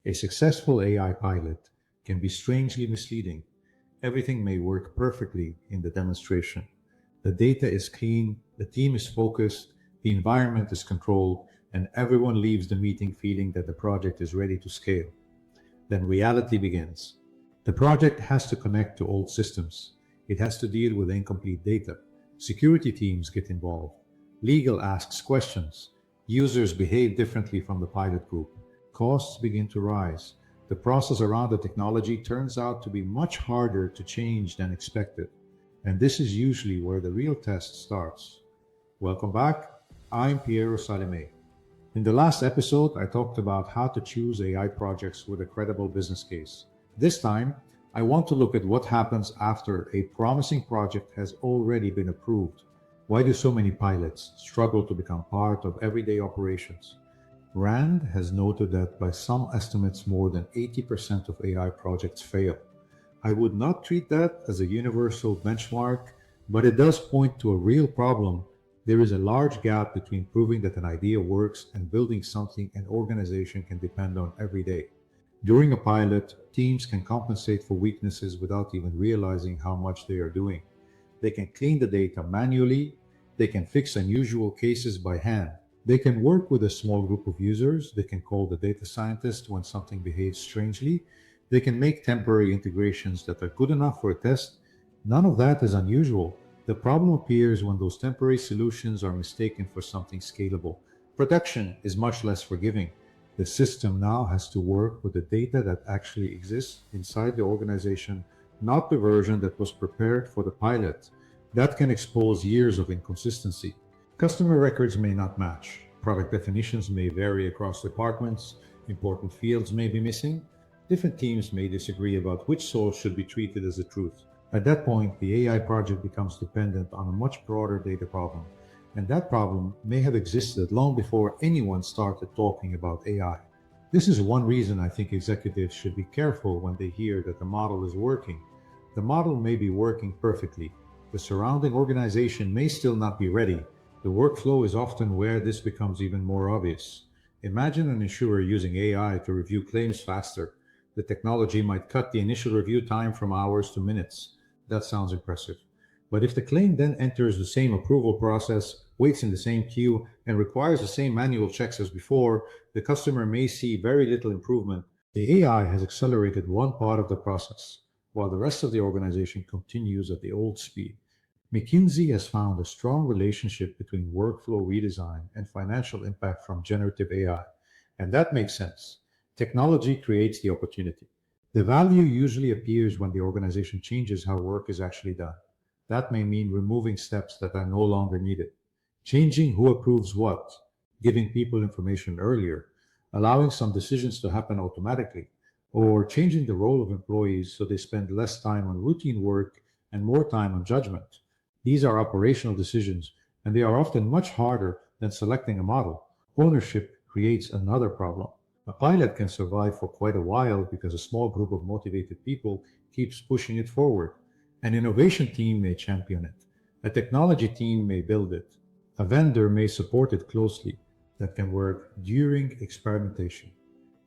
A successful AI pilot can be strangely misleading. Everything may work perfectly in the demonstration. The data is clean, the team is focused, the environment is controlled, and everyone leaves the meeting feeling that the project is ready to scale. Then reality begins. The project has to connect to old systems. It has to deal with incomplete data. Security teams get involved. Legal asks questions. Users behave differently from the pilot group. Costs begin to rise. The process around the technology turns out to be much harder to change than expected. And this is usually where the real test starts. Welcome back. I'm Piero Salime. In the last episode, I talked about how to choose AI projects with a credible business case. This time, I want to look at what happens after a promising project has already been approved. Why do so many pilots struggle to become part of everyday operations? Rand has noted that by some estimates, more than 80% of AI projects fail. I would not treat that as a universal benchmark, but it does point to a real problem. There is a large gap between proving that an idea works and building something an organization can depend on every day. During a pilot, teams can compensate for weaknesses without even realizing how much they are doing. They can clean the data manually, they can fix unusual cases by hand. They can work with a small group of users, they can call the data scientist when something behaves strangely, they can make temporary integrations that are good enough for a test. None of that is unusual. The problem appears when those temporary solutions are mistaken for something scalable. Production is much less forgiving. The system now has to work with the data that actually exists inside the organization, not the version that was prepared for the pilot. That can expose years of inconsistency. Customer records may not match. Product definitions may vary across departments. Important fields may be missing. Different teams may disagree about which source should be treated as the truth. At that point, the AI project becomes dependent on a much broader data problem. And that problem may have existed long before anyone started talking about AI. This is one reason I think executives should be careful when they hear that the model is working. The model may be working perfectly. The surrounding organization may still not be ready. The workflow is often where this becomes even more obvious. Imagine an insurer using AI to review claims faster. The technology might cut the initial review time from hours to minutes. That sounds impressive. But if the claim then enters the same approval process, waits in the same queue, and requires the same manual checks as before, the customer may see very little improvement. The AI has accelerated one part of the process, while the rest of the organization continues at the old speed. McKinsey has found a strong relationship between workflow redesign and financial impact from generative AI, and that makes sense. Technology creates the opportunity. The value usually appears when the organization changes how work is actually done. That may mean removing steps that are no longer needed, changing who approves what, giving people information earlier, allowing some decisions to happen automatically, or changing the role of employees so they spend less time on routine work and more time on judgment. These are operational decisions, and they are often much harder than selecting a model. Ownership creates another problem. A pilot can survive for quite a while because a small group of motivated people keeps pushing it forward. An innovation team may champion it. A technology team may build it. A vendor may support it closely. That can work during experimentation.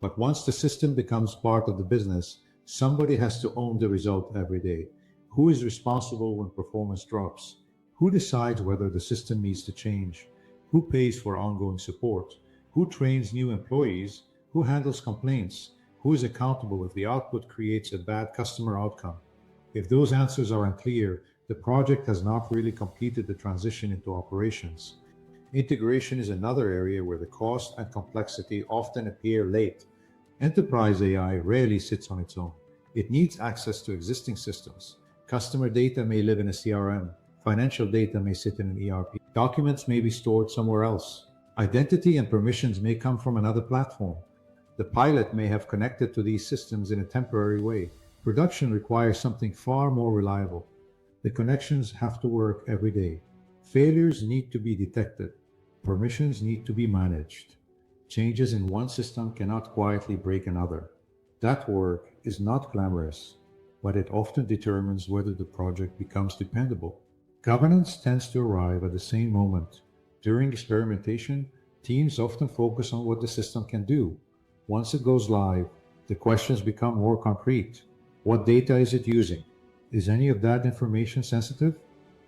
But once the system becomes part of the business, somebody has to own the result every day. Who is responsible when performance drops? Who decides whether the system needs to change? Who pays for ongoing support? Who trains new employees? Who handles complaints? Who is accountable if the output creates a bad customer outcome? If those answers are unclear, the project has not really completed the transition into operations. Integration is another area where the cost and complexity often appear late. Enterprise AI rarely sits on its own. It needs access to existing systems. Customer data may live in a CRM. Financial data may sit in an ERP. Documents may be stored somewhere else. Identity and permissions may come from another platform. The pilot may have connected to these systems in a temporary way. Production requires something far more reliable. The connections have to work every day. Failures need to be detected. Permissions need to be managed. Changes in one system cannot quietly break another. That work is not glamorous, but it often determines whether the project becomes dependable. Governance tends to arrive at the same moment. During experimentation, teams often focus on what the system can do. Once it goes live, The questions become more concrete. What data is it using? Is any of that information sensitive?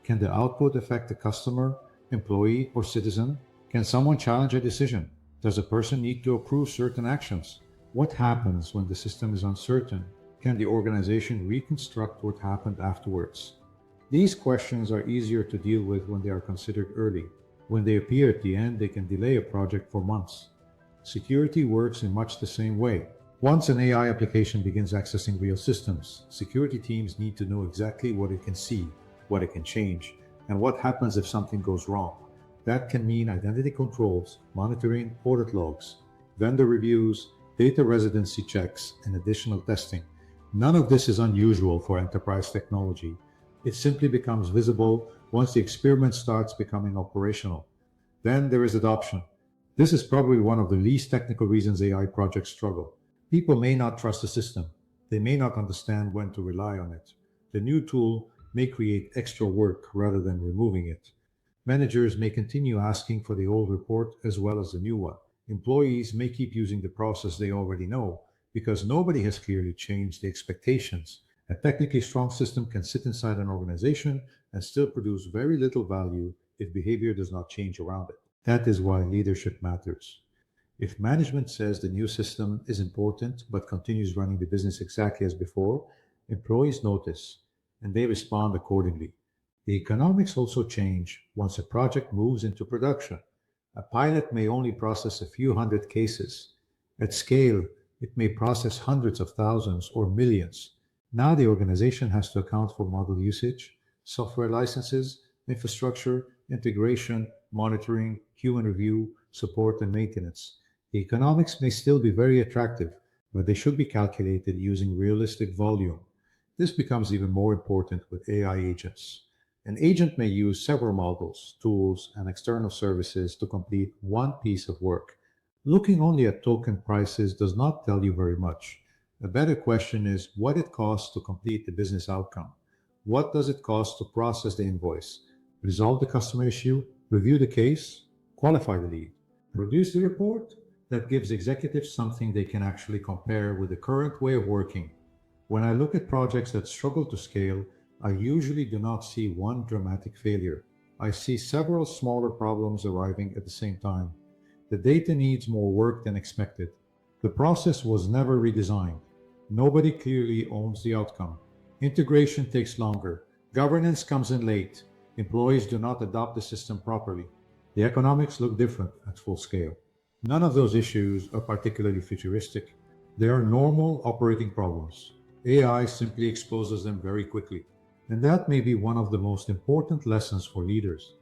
Can the output affect the customer, employee, or citizen? Can someone challenge a decision? Does a person need to approve certain actions? What happens when the system is uncertain? Can the organization reconstruct what happened afterwards? These questions are easier to deal with when they are considered early. When they appear at the end, they can delay a project for months. Security works in much the same way. Once an AI application begins accessing real systems, security teams need to know exactly what it can see, what it can change, and what happens if something goes wrong. That can mean identity controls, monitoring, audit logs, vendor reviews, data residency checks, and additional testing. None of this is unusual for enterprise technology. It simply becomes visible once the experiment starts becoming operational. Then there is adoption. This is probably one of the least technical reasons AI projects struggle. People may not trust the system. They may not understand when to rely on it. The new tool may create extra work rather than removing it. Managers may continue asking for the old report as well as the new one. Employees may keep using the process they already know because nobody has clearly changed the expectations. A technically strong system can sit inside an organization and still produce very little value if behavior does not change around it. That is why leadership matters. If management says the new system is important but continues running the business exactly as before, employees notice and they respond accordingly. The economics also change once a project moves into production. A pilot may only process a few hundred cases. At scale, it may process hundreds of thousands or millions. Now the organization has to account for model usage, software licenses, infrastructure, integration, monitoring, human review, support, and maintenance. The economics may still be very attractive, but they should be calculated using realistic volume. This becomes even more important with AI agents. An agent may use several models, tools, and external services to complete one piece of work. Looking only at token prices does not tell you very much. A better question is what it costs to complete the business outcome. What does it cost to process the invoice, resolve the customer issue, review the case, qualify the lead, produce the report? That gives executives something they can actually compare with the current way of working. When I look at projects that struggle to scale, I usually do not see one dramatic failure. I see several smaller problems arriving at the same time. The data needs more work than expected. The process was never redesigned. Nobody clearly owns the outcome. Integration takes longer. Governance comes in late. Employees do not adopt the system properly. The economics look different at full scale. None of those issues are particularly futuristic. They are normal operating problems. AI simply exposes them very quickly. And that may be one of the most important lessons for leaders.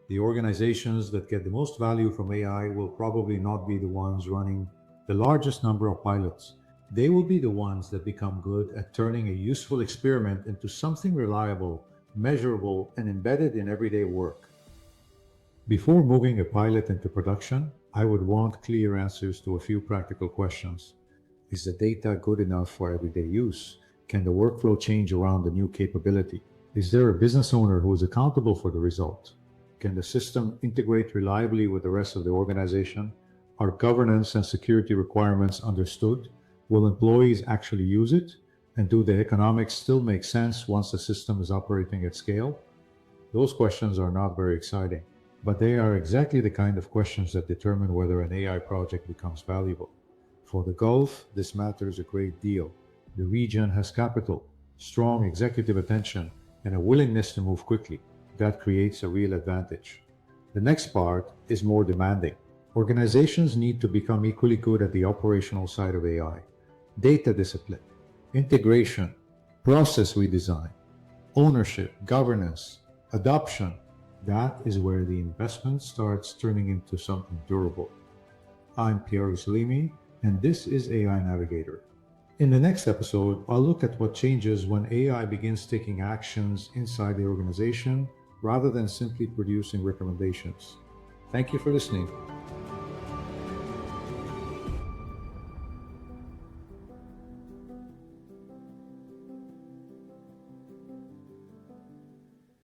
The organizations that get the most value from AI will probably not be the ones running the largest number of pilots. They will be the ones that become good at turning a useful experiment into something reliable, measurable, and embedded in everyday work. Before moving a pilot into production, I would want clear answers to a few practical questions. Is the data good enough for everyday use? Can the workflow change around the new capability? Is there a business owner who is accountable for the result? Can the system integrate reliably with the rest of the organization? Are governance and security requirements understood? Will employees actually use it? And do the economics still make sense once the system is operating at scale? Those questions are not very exciting, but they are exactly the kind of questions that determine whether an AI project becomes valuable. For the Gulf, this matters a great deal. The region has capital, strong executive attention, and a willingness to move quickly. That creates a real advantage. The next part is more demanding. Organizations need to become equally good at the operational side of AI. Data discipline, integration, process redesign, ownership, governance, adoption. That is where the investment starts turning into something durable. I'm Pierre Salimi, and this is AI Navigator. In the next episode, I'll look at what changes when AI begins taking actions inside the organization rather than simply producing recommendations. Thank you for listening.